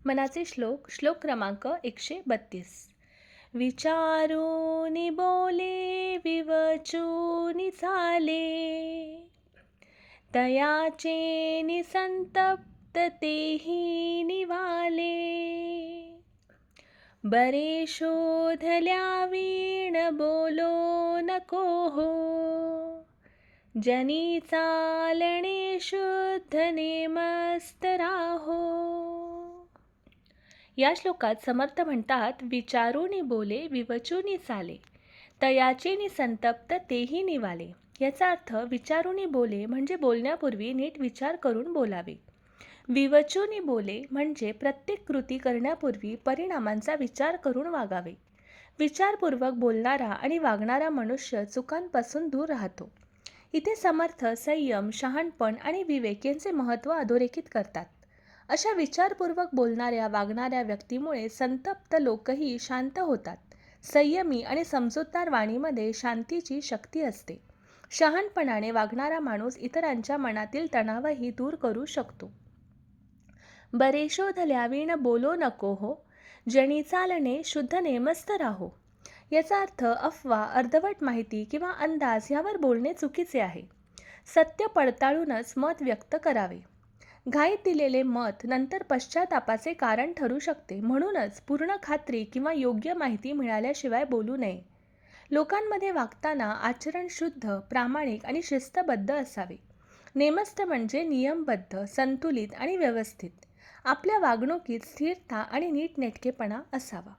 मनाचे श्लोक क्रमांक 132. विचारूनि बोले विवचूनि चाले, तयाचे निसंतप्त तेही निवाले. बरे शोधल्या वीण बोलो नको हो, जनी चालणे शुद्ध नेमस्त राहो. या श्लोकात समर्थ म्हणतात, विचारूनी बोले विवचूनी चाले, तयाचे संतप्त तेही निवाले. याचा अर्थ विचारूनी बोले म्हणजे बोलण्यापूर्वी नीट विचार करून बोलावे. विवचूनी बोले म्हणजे प्रत्येक कृती करण्यापूर्वी परिणामांचा विचार करून वागावे. विचारपूर्वक बोलणारा आणि वागणारा मनुष्य चुकांपासून दूर राहतो. इथे समर्थ संयम, शहाणपण आणि विवेक यांचे महत्त्व अधोरेखित करतात. अशा विचारपूर्वक बोलणाऱ्या वागणाऱ्या व्यक्तीमुळे संतप्त लोकही शांत होतात. संयमी आणि समजूतदार वाणीमध्ये शांतीची शक्ती असते. शहाणपणाने वागणारा माणूस इतरांच्या मनातील तणावही दूर करू शकतो. बरे शोधल्या वीण बोलो नको हो, जणी चालणे शुद्ध नेमस्त राहो. याचा अर्थ अफवा, अर्धवट माहिती किंवा अंदाज यावर बोलणे चुकीचे आहे. सत्य पडताळूनच मत व्यक्त करावे. घाईत दिलेले मत नंतर पश्चातापाचे कारण ठरू शकते. म्हणूनच पूर्ण खात्री किंवा योग्य माहिती मिळाल्याशिवाय बोलू नये. लोकांमध्ये वागताना आचरण शुद्ध, प्रामाणिक आणि शिस्तबद्ध असावे. नेमस्त म्हणजे नियमबद्ध, संतुलित आणि व्यवस्थित. आपल्या वागणुकीत स्थिरता आणि नीटनेटकेपणा असावा.